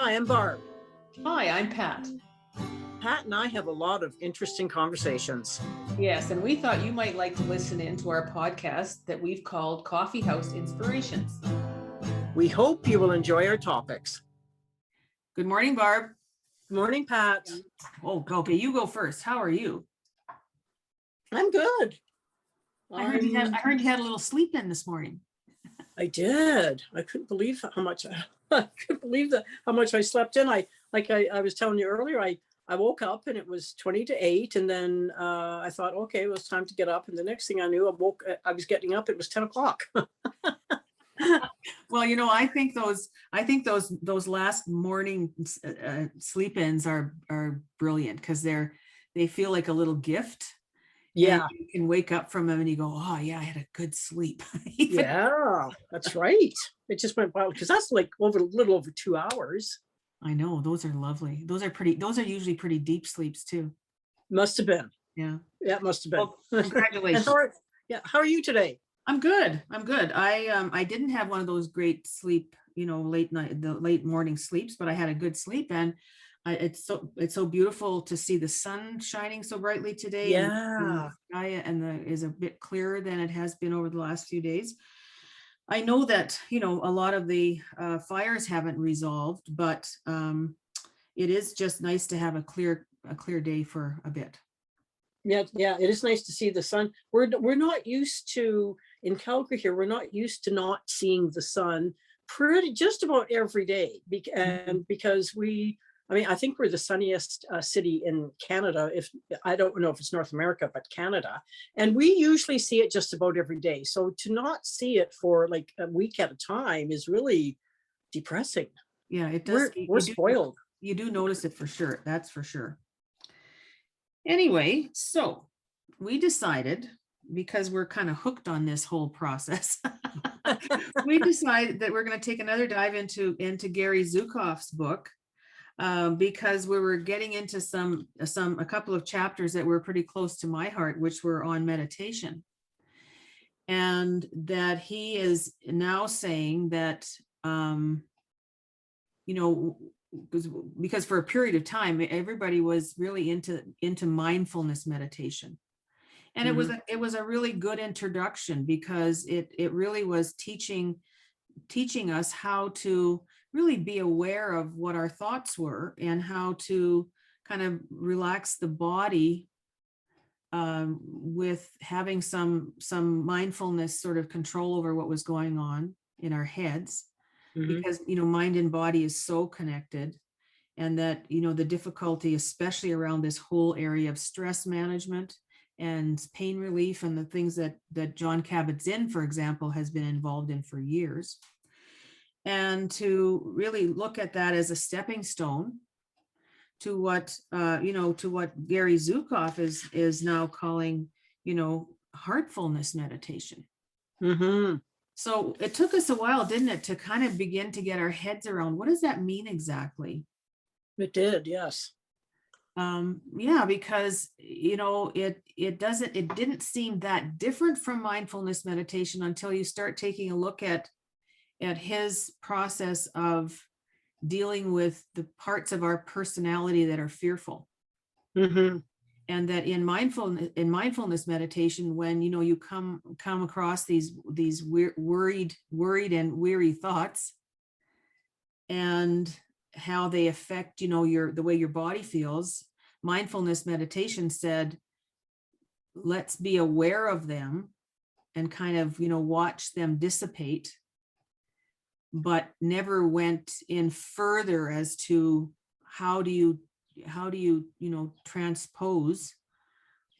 Hi, I'm Barb. Hi, I'm Pat. Pat and I have a lot of interesting conversations. Yes, and we thought you might like to listen in to our podcast that we've called Coffee House Inspirations. We hope you will enjoy our topics. Good morning, Barb. Good morning, Pat. Oh, okay, you go first. How are you? I'm good. I heard you had a little sleep in this morning. I did. I couldn't believe how much how much I slept in. I was telling you earlier, I woke up and it was 20 to 8, and then I thought, okay, it was time to get up. And the next thing I knew, I was getting up. It was 10 o'clock. Well, you know, I think those last morning sleep-ins are brilliant because they feel like a little gift. Yeah, and you can wake up from them and you go, oh yeah, I had a good sleep. yeah, that's right. It just went wild because that's like a little over 2 hours. I know, those are lovely. Those are usually pretty deep sleeps too. Must have been. Yeah, it must have been. Well, congratulations. How are you today? I'm good. I didn't have one of those great sleep, the late morning sleeps, but I had a good sleep, and it's so beautiful to see the sun shining so brightly today. Yeah. And the is a bit clearer than it has been over the last few days. I know that, a lot of the fires haven't resolved, but it is just nice to have a clear day for a bit. Yeah, it is nice to see the sun. We're not used to, in Calgary here, we're not used to not seeing the sun just about every day. And because I think we're the sunniest city in Canada. I don't know if it's North America, but Canada. And we usually see it just about every day. So to not see it for like a week at a time is really depressing. Yeah, it does. We're spoiled. You do notice it for sure. That's for sure. Anyway, so we decided, because we're kind of hooked on this whole process, we decided that we're going to take another dive into Gary Zukav's book, because we were getting into a couple of chapters that were pretty close to my heart, which were on meditation. And that he is now saying that, because for a period of time, everybody was really into mindfulness meditation. And it was a really good introduction, because it really was teaching us how to really be aware of what our thoughts were and how to kind of relax the body, with having some mindfulness sort of control over what was going on in our heads. Because, mind and body is so connected, and that, the difficulty, especially around this whole area of stress management and pain relief, and the things that Jon Kabat-Zinn, for example, has been involved in for years. And to really look at that as a stepping stone to what, to what Gary Zukav is now calling, heartfulness meditation. So it took us a while, didn't it, to kind of begin to get our heads around what does that mean exactly? It did, yes. Yeah, because it didn't seem that different from mindfulness meditation until you start taking a look at his process of dealing with the parts of our personality that are fearful. And that in mindfulness meditation, when you come across these worried and weary thoughts, and how they affect the way your body feels, mindfulness meditation said, let's be aware of them and kind of watch them dissipate, but never went in further as to how do you transpose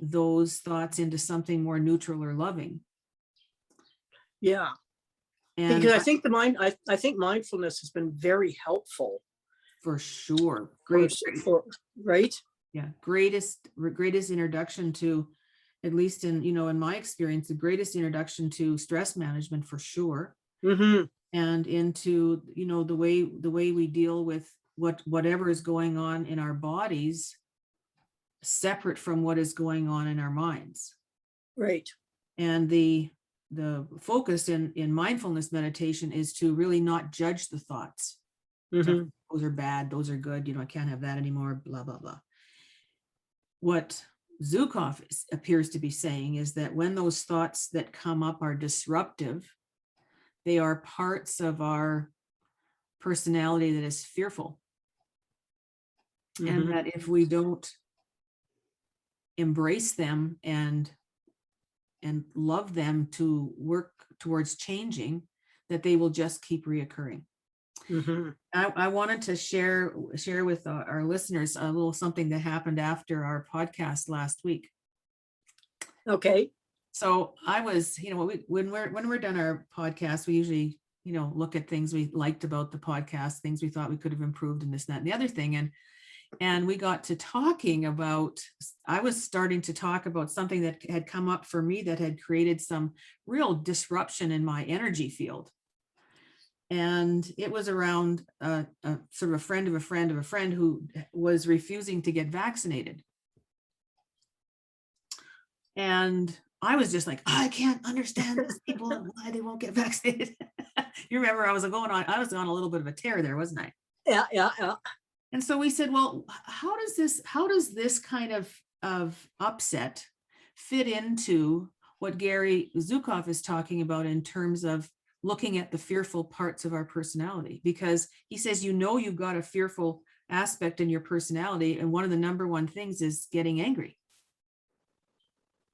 those thoughts into something more neutral or loving. Yeah. And because I think mindfulness has been very helpful. For sure. Right? Yeah. Greatest introduction to, at least in my experience, the greatest introduction to stress management, for sure. And into, the way we deal with whatever is going on in our bodies, separate from what is going on in our minds. Right. And the focus in mindfulness meditation is to really not judge the thoughts. Mm-hmm. Those are bad, those are good, I can't have that anymore, blah, blah, blah. What Zukav appears to be saying is that when those thoughts that come up are disruptive, they are parts of our personality that is fearful. Mm-hmm. And that if we don't embrace them and love them to work towards changing, that they will just keep reoccurring. Mm-hmm. I wanted to share with our listeners a little something that happened after our podcast last week. Okay. So I was, when we're done our podcast, we usually, look at things we liked about the podcast, things we thought we could have improved, and this, that, and the other thing. And we got to talking about, I was starting to talk about something that had come up for me that had created some real disruption in my energy field. And it was around a sort of a friend of a friend of a friend who was refusing to get vaccinated. And I was just like, I can't understand these people and why they won't get vaccinated. You remember I was on a little bit of a tear there, wasn't I? Yeah. And so we said, well, how does this kind of upset fit into what Gary Zukav is talking about in terms of looking at the fearful parts of our personality? Because he says, you've got a fearful aspect in your personality, and one of the number one things is getting angry.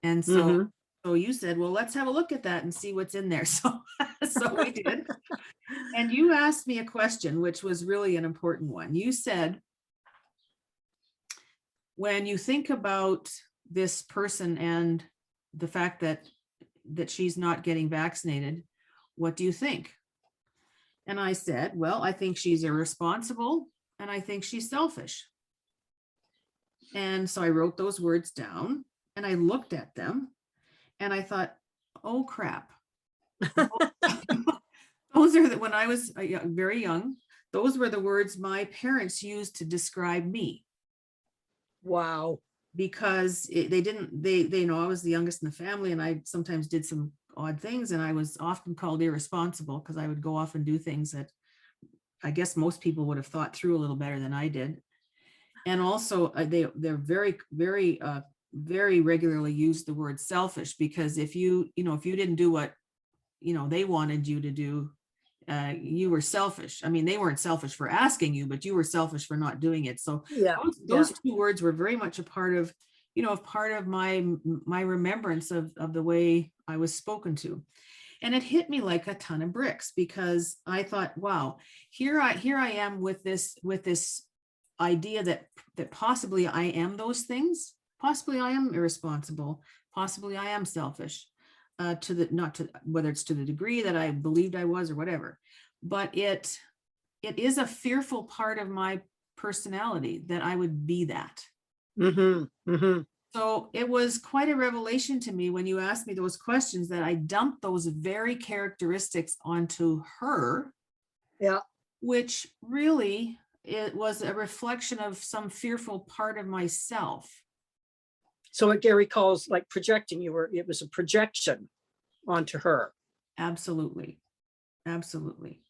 And so, Mm-hmm. so you said, well, let's have a look at that and see what's in there. So we did. And you asked me a question, which was really an important one. You said, when you think about this person and the fact that she's not getting vaccinated, what do you think? And I said, well, I think she's irresponsible and I think she's selfish. And so I wrote those words down and I looked at them and I thought, oh crap. Those are when I was very young, those were the words my parents used to describe me. Wow. Because they know I was the youngest in the family, and I sometimes did some odd things, and I was often called irresponsible because I would go off and do things that I guess most people would have thought through a little better than I did. And also they're very, very, very regularly use the word selfish, because if you didn't do what, they wanted you to do, you were selfish. I mean, they weren't selfish for asking you, but you were selfish for not doing it. So those two words were very much a part of, my remembrance of the way I was spoken to. And it hit me like a ton of bricks, because I thought, wow, here I am with this idea that possibly I am those things. Possibly I am irresponsible. Possibly I am selfish. Whether it's to the degree that I believed I was or whatever, but it is a fearful part of my personality that I would be that. Mm-hmm. Mm-hmm. So it was quite a revelation to me when you asked me those questions, that I dumped those very characteristics onto her. Yeah. Which really, it was a reflection of some fearful part of myself. So what Gary calls like projecting, it was a projection onto her. Absolutely. Absolutely.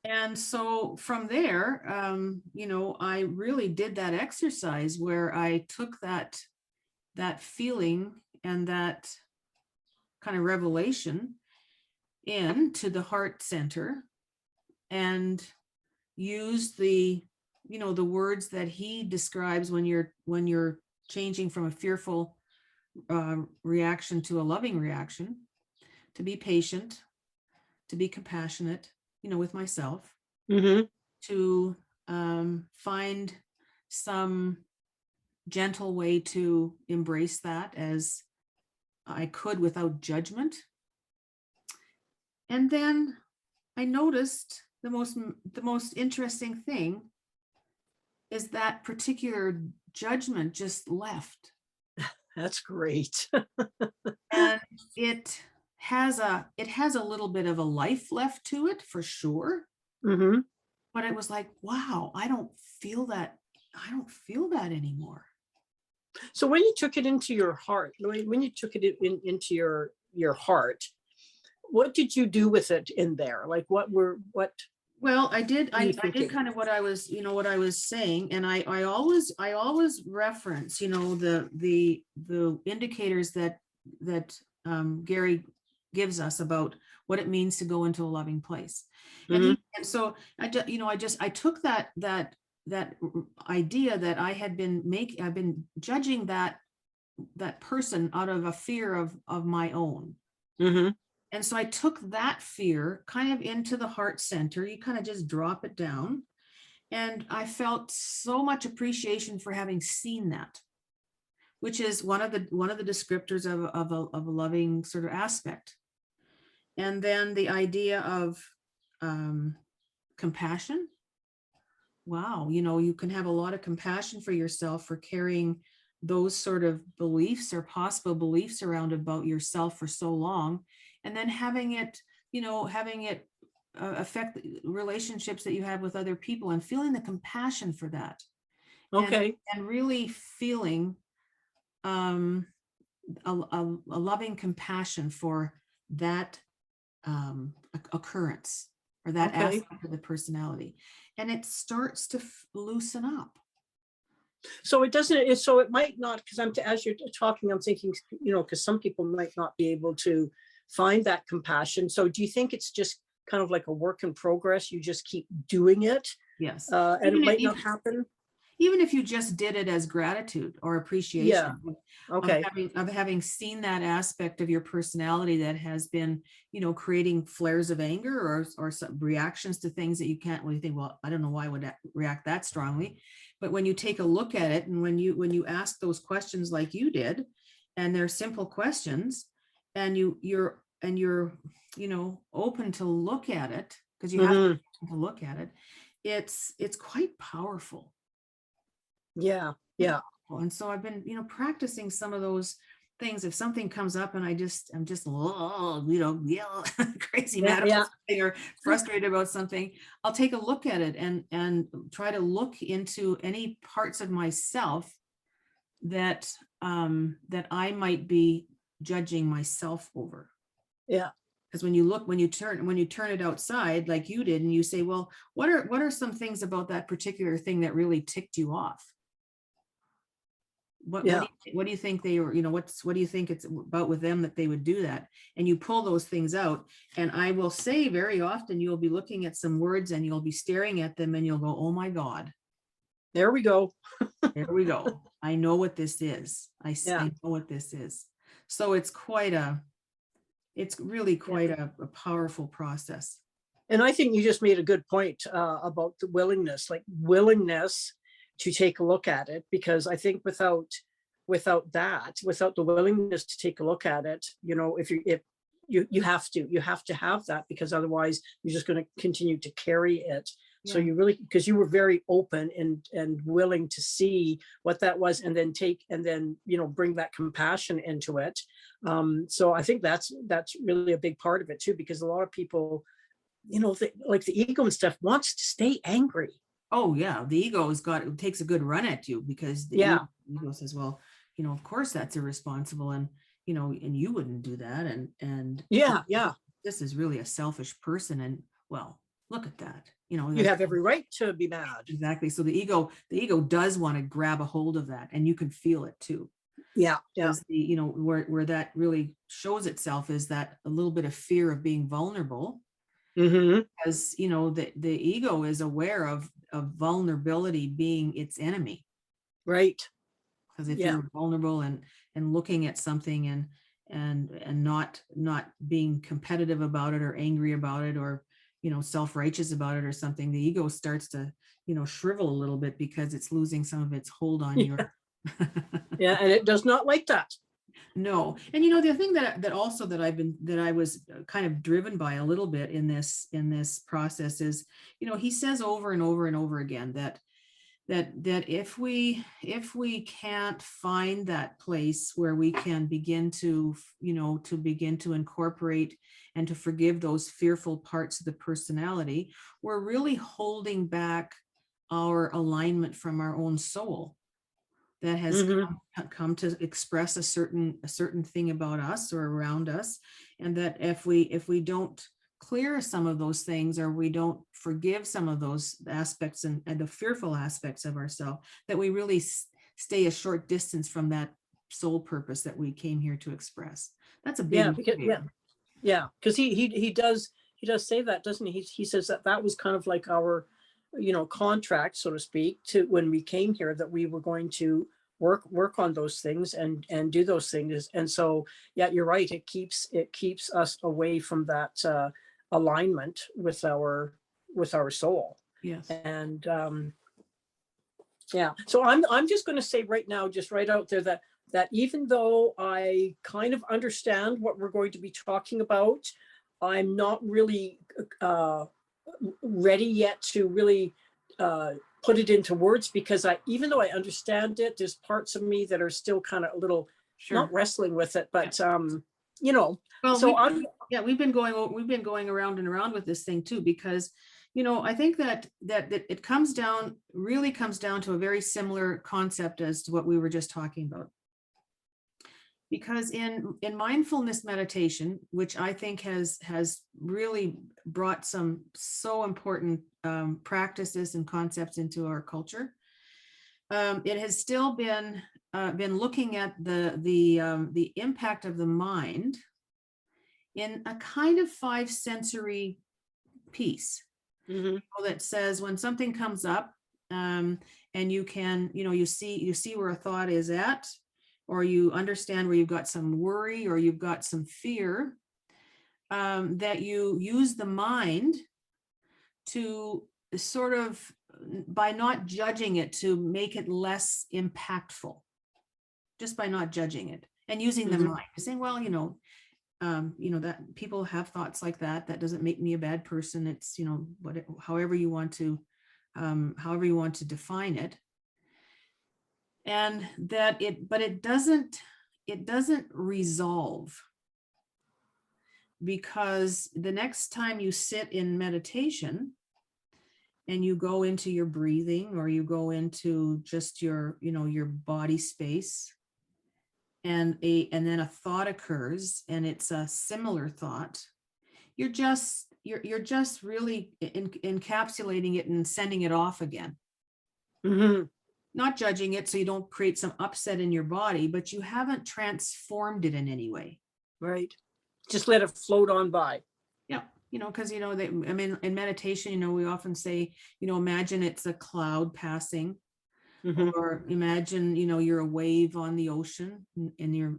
And so from there, I really did that exercise where I took that feeling and that kind of revelation into the heart center and used the words that he describes when you're changing from a fearful reaction to a loving reaction, to be patient, to be compassionate, with myself, mm-hmm. to find some gentle way to embrace that as I could without judgment. And then I noticed the most interesting thing is that particular judgment just left. That's great. And it has a little bit of a life left to it, for sure. Mm-hmm. But it was like, wow, I don't feel that anymore. So when you took it into your heart, when you took it into your heart, what did you do with it in there? Like what Well, I did, What are you I did thinking? kind of what I was, what I was saying, and I always reference, the indicators that Gary gives us about what it means to go into a loving place. And Hmm. and so I took that idea that I've been judging that person out of a fear of my own. Hmm. And so I took that fear kind of into the heart center. You kind of just drop it down. And I felt so much appreciation for having seen that, which is one of the descriptors of a loving sort of aspect. And then the idea of compassion. Wow, you can have a lot of compassion for yourself for carrying those sort of beliefs or possible beliefs around about yourself for so long, and then having it affect the relationships that you have with other people, and feeling the compassion for that, and Okay. and really feeling um, a loving compassion for that occurrence or that Okay. aspect of the personality, and it starts to loosen up. So it doesn't, so it might not, because as you're talking, I'm thinking, because some people might not be able to find that compassion. So do you think it's just kind of like a work in progress? You just keep doing it, Yes. and it Even if, might not happen? even if you just did it as gratitude or Yeah. appreciation of Okay. having seen that aspect of your personality that has been, creating flares of anger or some reactions to things that you can't really think, well, I don't know why I would react that strongly. But when you take a look at it, and when you ask those questions like you did, and they're simple questions, and you're open to look at it, because you have Hmm. to look at it, it's quite powerful. Yeah. Yeah. And so I've been, practicing some of those things. If something comes up and I'm just, yell crazy Yeah. mad about Yeah. something or frustrated about something, I'll take a look at it and try to look into any parts of myself that that I might be judging myself over. Yeah. Because when you turn it outside like you did, and you say, well, what are some things about that particular thing that really ticked you off? Yeah. What do you think they were, what do you think it's about with them that they would do that? And you pull those things out. And I will say, very often you'll be looking at some words and you'll be staring at them and you'll go, oh my God, There we go. there we go. I know what this is. Yeah. I know what this is. So it's really Yeah. quite a powerful process. And I think you just made a good point about the willingness, like willingness to take a look at it, because I think without the willingness to take a look at it, if you have to have that, because otherwise you're just going to continue to carry it. So Yeah. you really, because you were very open and willing to see what that was, and then bring that compassion into it. So I think that's really a big part of it too, because a lot of people, like the ego and stuff, wants to stay angry. Oh yeah, the it takes a good run at you, because the Yeah. ego says, well, of course that's irresponsible, and and you wouldn't do that, and Yeah. Yeah. this is really a selfish person, and well, look at that, You like, have every right to be mad. exactly. So the ego does want to grab a hold of that, and you can feel it too. Yeah. Yeah. Because where that really shows itself is that a little bit of fear of being vulnerable, Hmm. because the ego is aware of vulnerability being its enemy. Right. Because if Yeah. you're vulnerable and looking at something and not being competitive about it or angry about it, or self-righteous about it or something, the ego starts to shrivel a little bit, because it's losing some of its hold on Yeah. your Yeah. And it does not like that. No. And the thing that also that I was kind of driven by a little bit in this process is, he says over and over and over again that if we can't find that place where we can begin to incorporate and to forgive those fearful parts of the personality, we're really holding back our alignment from our own soul that has Hmm. come to express a certain thing about us or around us. And that if we don't clear some of those things, or we don't forgive some of those aspects and the fearful aspects of ourselves, that we really stay a short distance from that soul purpose that we came here to express. That's a big Yeah, because, motivator. yeah, because he does say that, doesn't he? He says that that was kind of like our, contract, so to speak, to when we came here, that we were going to work on those things and do those things. And so, yeah, you're right. It keeps us away from that alignment with our soul. Yes. And yeah, so I'm just going to say right now, just right out there, that even though I kind of understand what we're going to be talking about, I'm not really ready yet to really put it into words, because even though I understand it, there's parts of me that are still kind of a little not Sure. wrestling with it, but Well, so we've been going around and around with this thing too, because I think that it really comes down to a very similar concept as to what we were just talking about. Because in mindfulness meditation, which I think has really brought some so important practices and concepts into our culture, it has still been looking at the impact of the mind in a kind of 5 sensory piece. That says when something comes up, and you can, you see where a thought is at, or you understand where you've got some worry or you've got some fear, that you use the mind to sort of, by not judging it, to make it less impactful, just by not judging it and using the mind, saying, well, that people have thoughts like that. That doesn't make me a bad person. It's, however you want to define it. And that but it doesn't resolve, because the next time you sit in meditation and you go into your breathing, or you go into just your, your body space, and then a thought occurs, and it's a similar thought, you're just really encapsulating it and sending it off again. Not judging it, so you don't create some upset in your body, but you haven't transformed it in any way. Right. Just let it float on by. Yeah. Because, in meditation, we often say, imagine it's a cloud passing, or imagine, you're a wave on the ocean, and you're,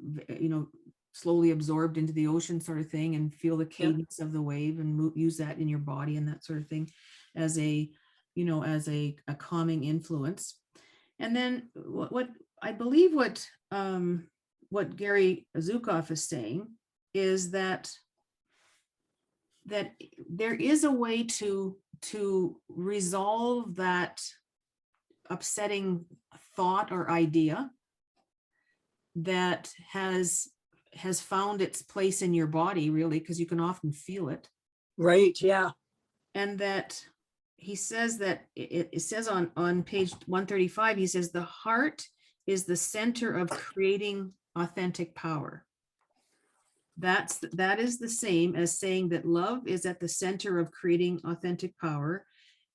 slowly absorbed into the ocean, sort of thing, and feel the cadence of the wave, and use that in your body and that sort of thing as a calming influence. And then what I believe what Gary Zukav is saying is that there is a way to resolve that upsetting thought or idea that has found its place in your body, really, because you can often feel it. Right. Yeah. And that he says that it says on page 135, he says the heart is the center of creating authentic power. That is the same as saying that love is at the center of creating authentic power.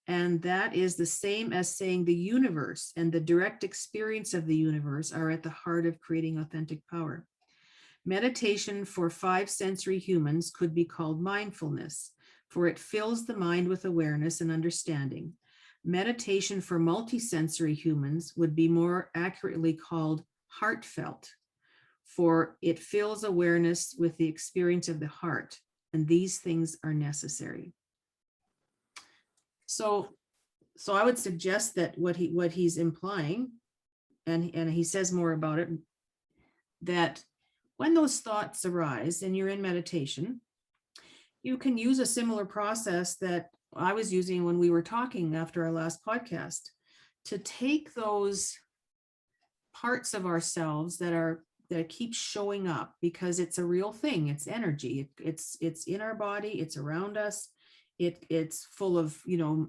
And that is the same as saying the universe and the direct experience of the universe are at the heart of creating authentic power. Meditation for 5 sensory humans could be called mindfulness, for it fills the mind with awareness and understanding. Meditation for multisensory humans would be more accurately called heartfelt, for it fills awareness with the experience of the heart, and these things are necessary. So I would suggest that what he's implying, and he says more about it, that when those thoughts arise and you're in meditation, you can use a similar process that I was using when we were talking after our last podcast, to take those parts of ourselves that keep showing up, because it's a real thing. It's energy. It's in our body. It's around us. It's full of,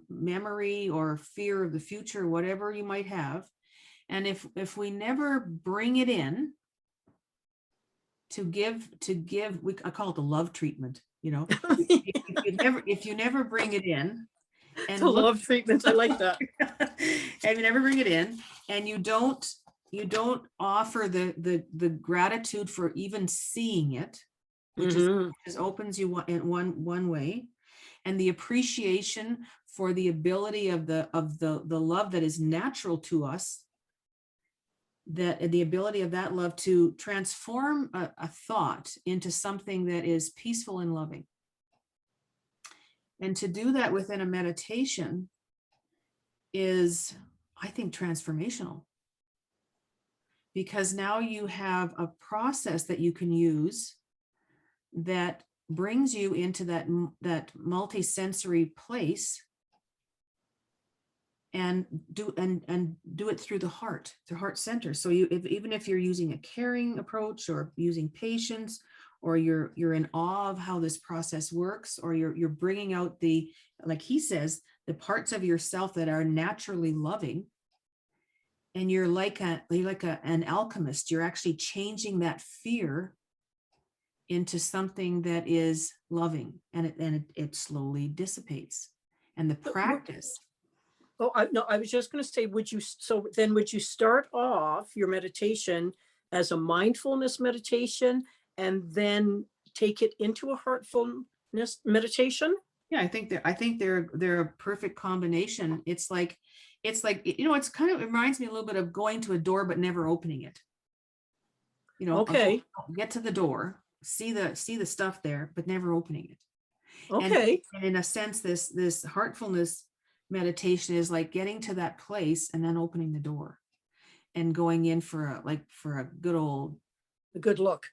memory or fear of the future, whatever you might have. And if we never bring it in to give, I call it the love treatment, you know, if you never bring it in It's and a look, love treatment. I like that. and you never bring it in, and you don't offer the gratitude for even seeing it, which Mhm. is opens you in one way, and the appreciation for the ability of the love that is natural to us, that the ability of that love to transform a thought into something that is peaceful and loving. And to do that within a meditation is, I think, transformational, because now you have a process that you can use that brings you into that multisensory place, and do it through the heart center. So even if you're using a caring approach, or using patience, or you're in awe of how this process works, or you're bringing out the, like he says, the parts of yourself that are naturally loving, and you're like an alchemist. You're actually changing that fear into something that is loving, and it slowly dissipates. And the practice. Oh, no, I was just going to say, would you start off your meditation as a mindfulness meditation and then take it into a heartfulness meditation? Yeah, I think they're a perfect combination. It's like, it's kind of, it reminds me a little bit of going to a door but never opening it. I'll Okay. get to the door, see the stuff there, but never opening it. Okay. And in a sense, this heartfulness meditation is like getting to that place and then opening the door and going in for a good look.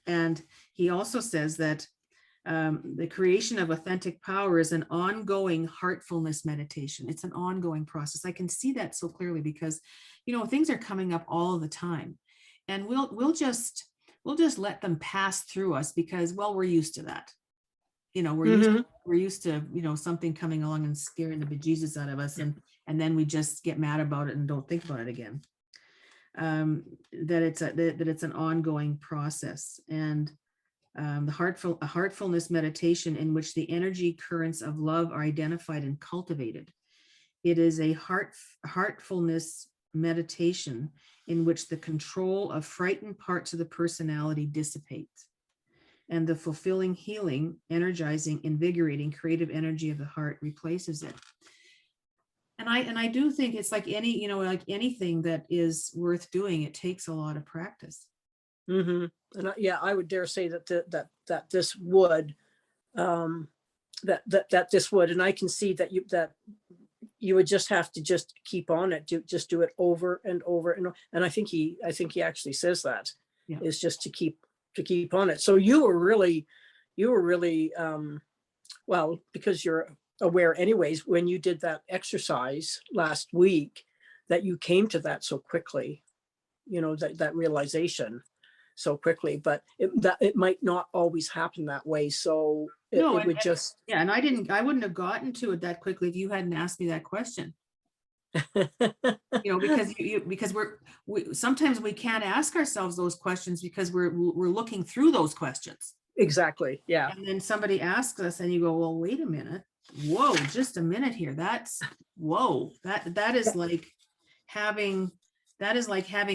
And he also says that the creation of authentic power is an ongoing heartfulness meditation. It's an ongoing process. I can see that so clearly because, things are coming up all the time, and we'll just let them pass through us because, well, we're used to that. We're used to, something coming along and scaring the bejesus out of us. And then we just get mad about it and don't think about it again. That it's an ongoing process. And the heartfulness meditation in which the energy currents of love are identified and cultivated. It is a heartfulness meditation in which the control of frightened parts of the personality dissipates, and the fulfilling, healing, energizing, invigorating, creative energy of the heart replaces it. And I do think it's like anything that is worth doing, it takes a lot of practice. Mm-hmm. And I would dare say that this would, that this would, and I can see that you would just have to just keep on it, just do it over and over and I think he actually says that, yeah, is just to keep on it. So you were really well, because you're aware anyways, when you did that exercise last week, that you came to that so quickly, that realization so quickly, but it might not always happen that way. So it would just. Yeah. And I wouldn't have gotten to it that quickly if you hadn't asked me that question. Because we sometimes we can't ask ourselves those questions because we're looking through those questions. Exactly. Yeah. And then somebody asks us and you go, well, wait a minute. Whoa, just a minute here. That is like having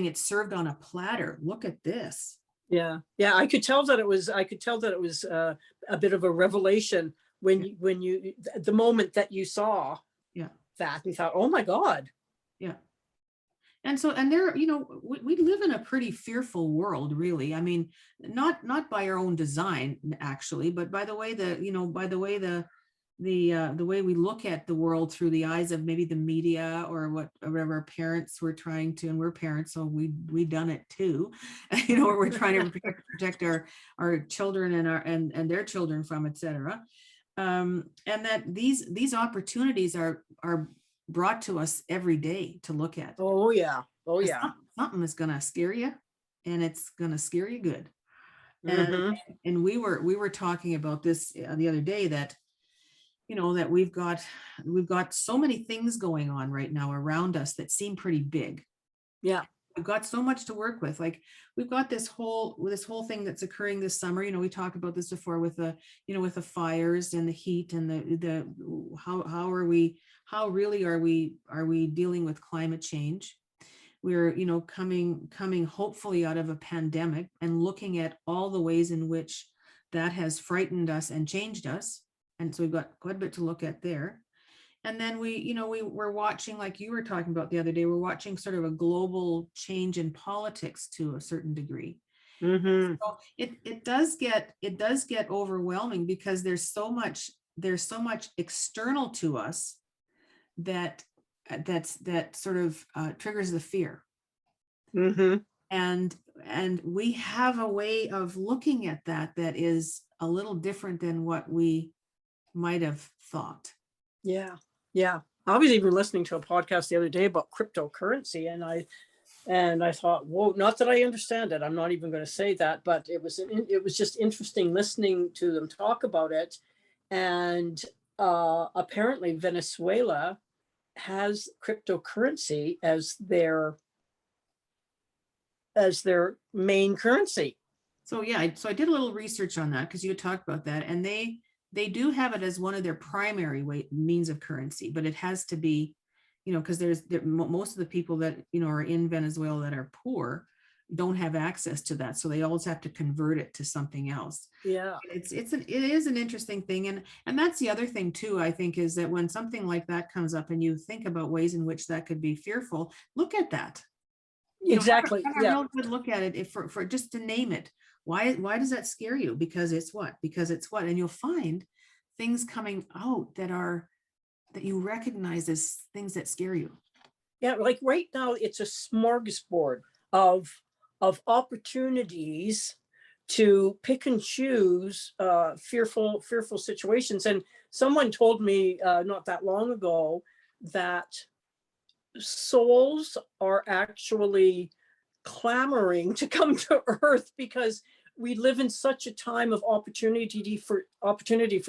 it served on a platter. Look at this. Yeah. I could tell that it was a bit of a revelation when you the moment that you saw that, you thought, oh my God. Yeah. And so, and there, we live in a pretty fearful world, really. I mean, not by our own design, actually, but by the way the way we look at the world through the eyes of maybe the media or whatever our parents were trying to, and we're parents, so we done it too. We're trying to protect our children and their children from, etc. And that these opportunities are brought to us every day to look at. Oh yeah. Something is gonna scare you, and it's gonna scare you good. Mm-hmm. And we were talking about this the other day, that that we've got so many things going on right now around us that seem pretty big. Yeah. we've got so much to work with. Like we've got this whole thing that's occurring this summer. We talked about this before with the, with the fires and the heat and the how really are we dealing with climate change? We're, coming hopefully out of a pandemic and looking at all the ways in which that has frightened us and changed us. And so we've got quite a bit to look at there. And then we're watching, like you were talking about the other day, we're watching sort of a global change in politics to a certain degree. Mm-hmm. So it does get overwhelming because there's so much external to us that sort of triggers the fear. Mm-hmm. And we have a way of looking at that is a little different than what we might have thought. Yeah. Yeah. I was even listening to a podcast the other day about cryptocurrency, and I thought, whoa, not that I understand it. I'm not even going to say that, but it was just interesting listening to them talk about it. And apparently Venezuela has cryptocurrency as their main currency. So yeah, so I did a little research on that because you talked about that, and they do have it as one of their primary means of currency, but it has to be, because most of the people that are in Venezuela that are poor don't have access to that, so they always have to convert it to something else. Yeah, it is an interesting thing, and that's the other thing too, I think, is that when something like that comes up and you think about ways in which that could be fearful, look at that. exactly. Have a real good look at it, for just to name it. Why does that scare you? Because it's what? And you'll find things coming out that you recognize as things that scare you. Yeah, like right now it's a smorgasbord of opportunities to pick and choose fearful situations. And someone told me not that long ago that souls are actually clamoring to come to Earth because we live in such a time of opportunity for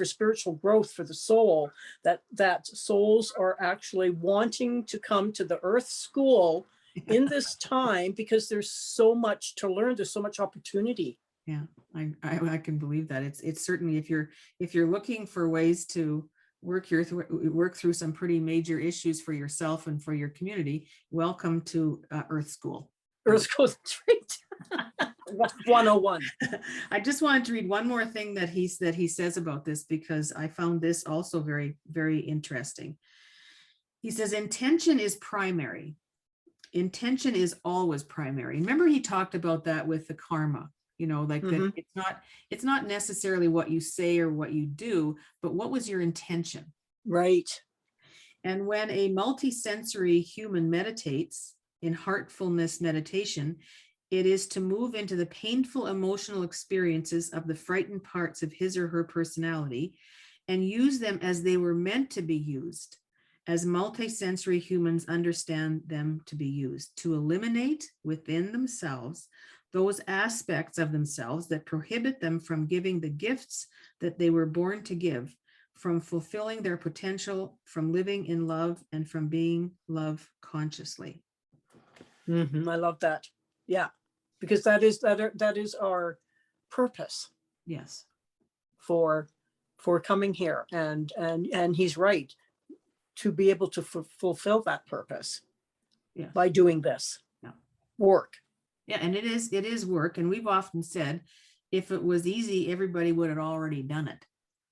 spiritual growth for the soul, that souls are actually wanting to come to the Earth school in this time because there's so much to learn. There's so much opportunity. Yeah, I can believe that. It's certainly, if you're looking for ways to work through some pretty major issues for yourself and for your community, welcome to Earth School. Earth School, that's right. 101. I just wanted to read one more thing that he says about this, because I found this also very, very interesting. He says, intention is primary. Intention is always primary. Remember, he talked about that with the karma, like that it's not necessarily what you say or what you do, but what was your intention? Right. And when a multisensory human meditates in heartfulness meditation, it is to move into the painful emotional experiences of the frightened parts of his or her personality and use them as they were meant to be used, as multisensory humans understand them to be used, to eliminate within themselves those aspects of themselves that prohibit them from giving the gifts that they were born to give, from fulfilling their potential, from living in love, and from being love consciously. Mm-hmm. I love that. Yeah, because that is our purpose. Yes. For coming here, and he's right, to be able to fulfill that purpose. Yes. By doing this work. Yeah, and it is work, and we've often said, if it was easy, everybody would have already done it.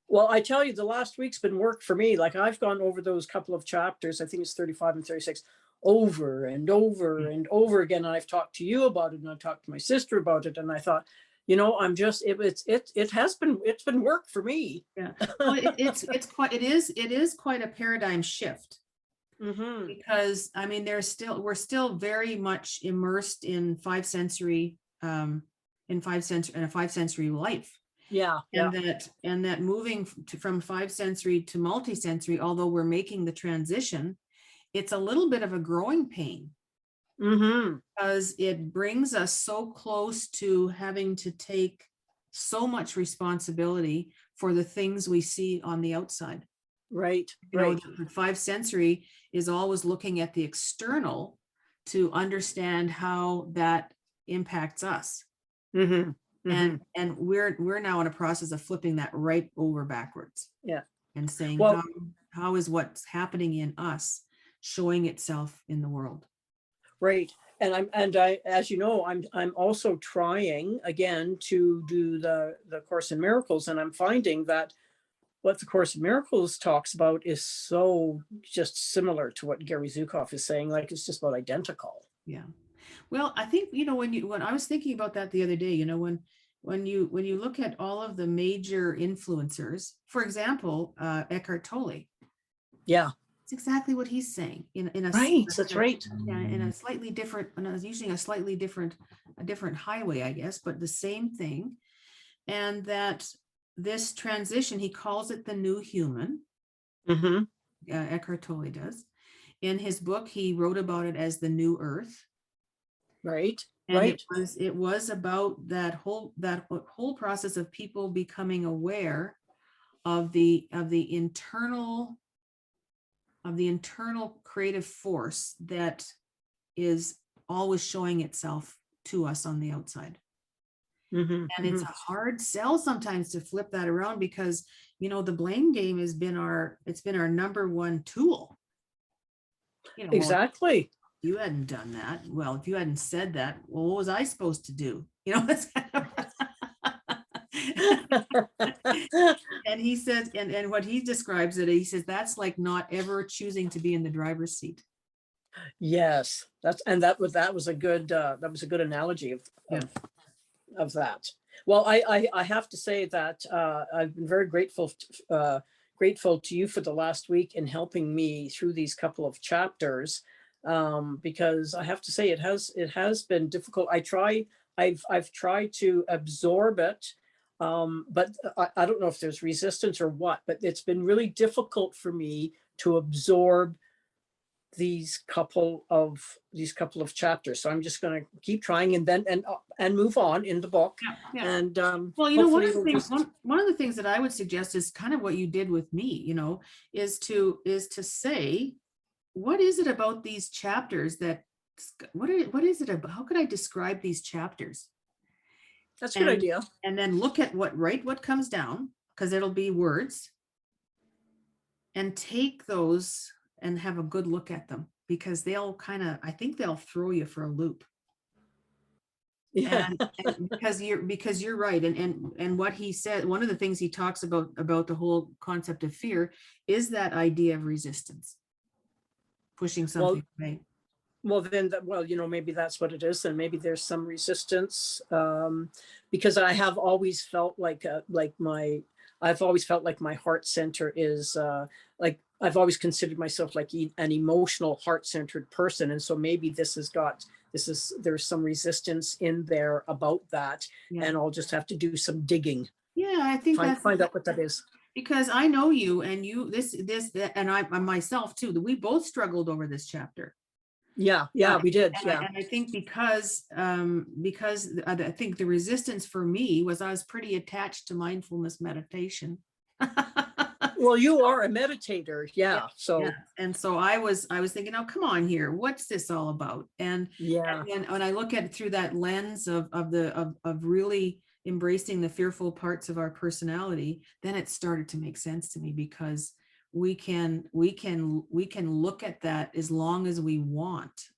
Well, I tell you, the last week's been work for me. Like, I've gone over those couple of chapters, I think it's 35 and 36, over and over and over again. And I've talked to you about it, and I've talked to my sister about it, and I thought, I'm just, it's been work for me. Yeah, well, it is quite a paradigm shift. Mm-hmm. Because I mean, we're still very much immersed in five sensory life. Yeah. And that moving from five sensory to multisensory, although we're making the transition, it's a little bit of a growing pain. Mm-hmm. Because it brings us so close to having to take so much responsibility for the things we see on the outside. Right. The five sensory is always looking at the external to understand how that impacts us. Mm-hmm. Mm-hmm. And we're now in a process of flipping that right over backwards. Yeah. And saying, Well, how is what's happening in us showing itself in the world? right. And I, as you know, I'm also trying again to do the Course in Miracles, and I'm finding that what the Course in Miracles talks about is so just similar to what Gary Zukav is saying. Like, it's just about identical. Yeah. Well, I think, when I was thinking about that the other day, when you look at all of the major influencers, for example, Eckhart Tolle, Yeah. it's exactly what he's saying in a Right. That's right. yeah, in a slightly different, and I was using a different highway, I guess, but the same thing. And that this transition, he calls it the new human. Mm-hmm. Eckhart Tolle does. In his book, he wrote about it as the new earth. Right. And Right. it was about that whole process of people becoming aware of the internal creative force that is always showing itself to us on the outside. Mm-hmm. And it's a hard sell sometimes to flip that around, because the blame game has been our number one tool. Exactly. You hadn't done that. Well, if you hadn't said that, well, what was I supposed to do? That's and he says, and what he describes it, he says, that's like not ever choosing to be in the driver's seat. Yes, that was a good analogy of that. Well, I have to say that I've been very grateful to you for the last week in helping me through these couple of chapters, because I have to say it has been difficult. I've tried to absorb it, but I don't know if there's resistance or what, but it's been really difficult for me to absorb these couple of chapters. So I'm just going to keep trying and move on in the book. Yeah. And well, one of the things that I would suggest is kind of what you did with me, is to say, what is it about these chapters that what is it about? How could I describe these chapters? That's a good idea. And then look at what comes down, because it'll be words, and take those and have a good look at them, because I think they'll throw you for a loop. Yeah. And because you're right. And what he said, one of the things he talks about the whole concept of fear is that idea of resistance, pushing something away. Well, then, maybe that's what it is. And maybe there's some resistance, because I have always felt like my heart center is I've always considered myself like an emotional heart-centered person. And so maybe there's some resistance in there about that. Yeah. And I'll just have to do some digging. Yeah, I think find out what that is. Because I know you, and you, and I myself too, that we both struggled over this chapter. Yeah, we did. And I think because I think the resistance for me was I was pretty attached to mindfulness meditation. Well, you are a meditator. Yeah. So, and so I was thinking, oh, come on here. What's this all about? And when I look at it through that lens of really embracing the fearful parts of our personality, then it started to make sense to me, because we can look at that as long as we want.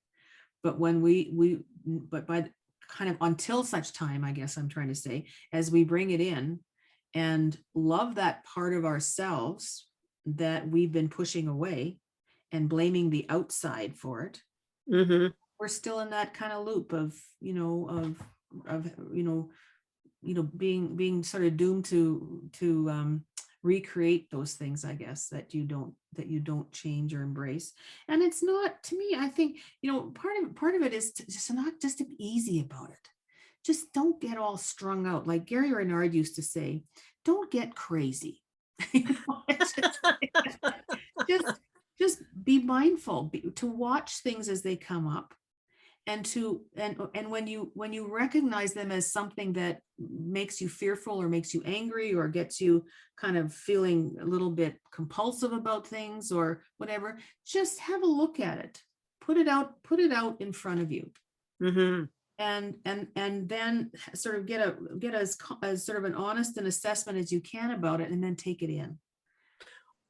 But when but by kind of until such time, I guess I'm trying to say, as we bring it in and love that part of ourselves that we've been pushing away and blaming the outside for it, we're still in that kind of loop of being sort of doomed to recreate those things, I guess, that you don't change or embrace. And it's not, to me, I think, part of it is just to be easy about it. Just don't get all strung out. Like Gary Renard used to say, don't get crazy. just be mindful, to watch things as they come up, and when you recognize them as something that makes you fearful or makes you angry or gets you kind of feeling a little bit compulsive about things or whatever, just have a look at it. put it out in front of you. Mm-hmm. And then sort of get as sort of an honest an assessment as you can about it, and then take it in.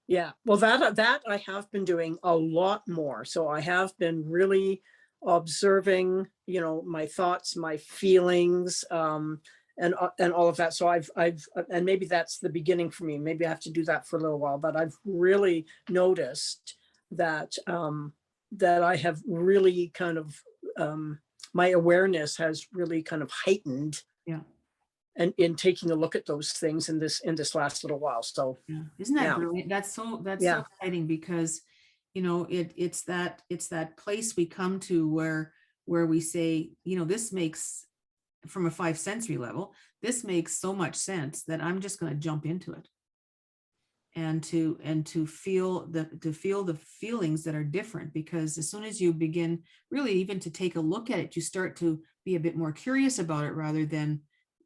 Yeah, well, that I have been doing a lot more. So I have been really observing, my thoughts, my feelings, and all of that. So I've and maybe that's the beginning for me. Maybe I have to do that for a little while. But I've really noticed that that I have really kind of my awareness has really kind of heightened. Yeah. And in taking a look at those things in this last little while. So Yeah. Isn't that yeah. brilliant? That's so Yeah. exciting, because it's that place we come to where we say, this makes, from a 5 sensory level, this makes so much sense that I'm just going to jump into it, and to feel the feelings that are different. Because as soon as you begin really even to take a look at it, you start to be a bit more curious about it rather than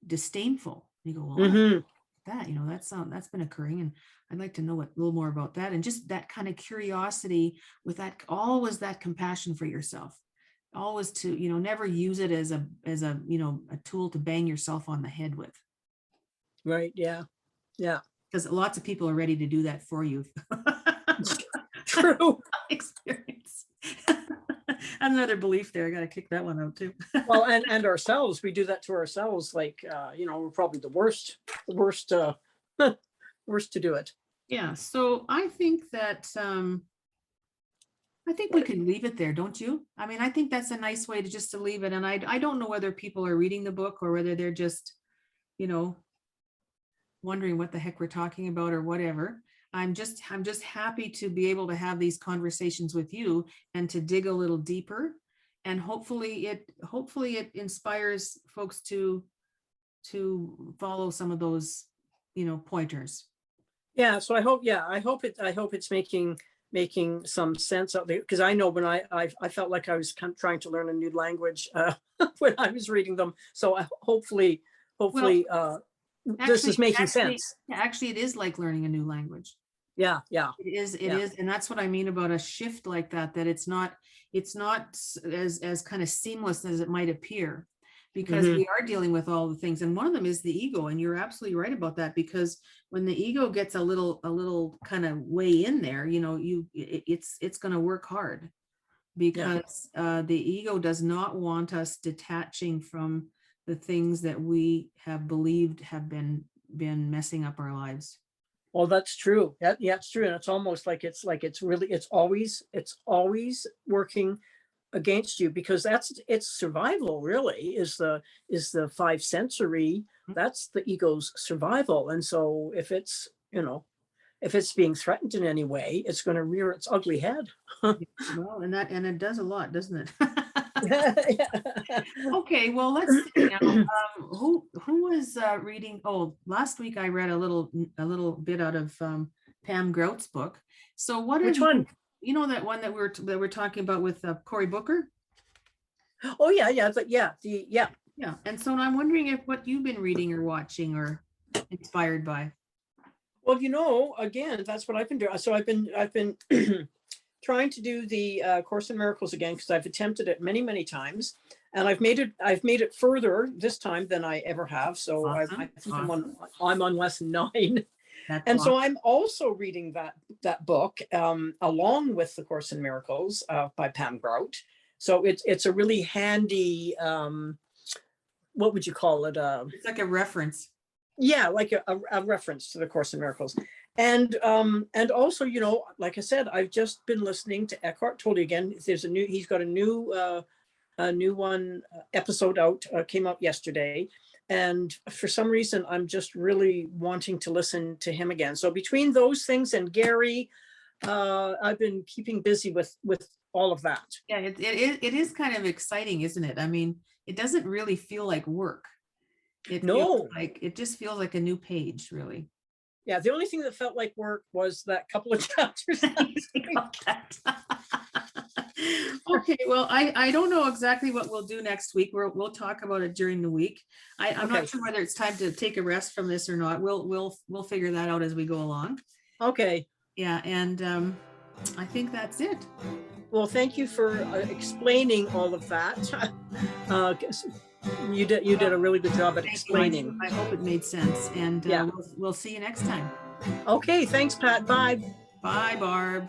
disdainful. You go, well, Mm-hmm. that's been occurring, and I'd like to know a little more about that. And just that kind of curiosity, with that, always that compassion for yourself, always to, never use it as a a tool to bang yourself on the head with. Right. Yeah. Yeah. Because lots of people are ready to do that for you. True. Experience. Another belief there. I got to kick that one out too. Well, and ourselves, we do that to ourselves. Like, we're probably the worst worst to do it. Yeah. So I think that, I think we can leave it there, don't you? I mean, I think that's a nice way to leave it. And I don't know whether people are reading the book or whether they're just, wondering what the heck we're talking about or whatever. I'm just happy to be able to have these conversations with you and to dig a little deeper. And hopefully it inspires folks to follow some of those, pointers. Yeah. So I hope it's making some sense out there, because I know when I felt like I was trying to learn a new language when I was reading them. So hopefully this is making sense. Actually, it is like learning a new language. Yeah. Yeah. It is. And that's what I mean about a shift like that, that it's not as kind of seamless as it might appear, because Mhm. we are dealing with all the things. And one of them is the ego. And you're absolutely right about that, because when the ego gets a little kind of way in there, it's going to work hard, because the ego does not want us detaching from the things that we have believed have been messing up our lives. Well, that's true. Yeah, it's true. And it's almost like it's always working against you, because it's survival really is the 5 sensory. That's the ego's survival. And so if it's being threatened in any way, it's going to rear its ugly head. Well, and it does a lot, doesn't it? Yeah. Okay, well, let's see now. Who was reading? Oh, last week I read a little bit out of Pam Grout's book. So what Which is one? that one that we're talking about with Cory Booker? Oh yeah, yeah, yeah. And so I'm wondering if what you've been reading or watching or inspired by. Well, again, that's what I've been doing. So I've been trying to do the Course in Miracles again, because I've attempted it many, many times, and I've made it further this time than I ever have. So Awesome. I think I'm on lesson 9. That's And awesome. so I'm also reading that book along with the Course in Miracles by Pam Grout. So it's a really handy, what would you call it? It's like a reference. Yeah, like a reference to the Course in Miracles. And also, like I said, I've just been listening to Eckhart Tolle again. He's got a new one episode out, came out yesterday. And for some reason, I'm just really wanting to listen to him again. So between those things and Gary, I've been keeping busy with all of that. Yeah, it is kind of exciting, isn't it? I mean, it doesn't really feel like work. No. It just feels like a new page, really. Yeah, the only thing that felt like work was that couple of chapters. Okay, well, I don't know exactly what we'll do next week. We'll talk about it during the week. I'm not sure whether it's time to take a rest from this or not. We'll figure that out as we go along. Okay. Yeah, and I think that's it. Well, thank you for explaining all of that. 'Cause you did a really good job at Thank you. explaining. I hope it made sense. And Yeah. we'll see you next time. Okay, thanks, Pat. Bye. Bye, Barb.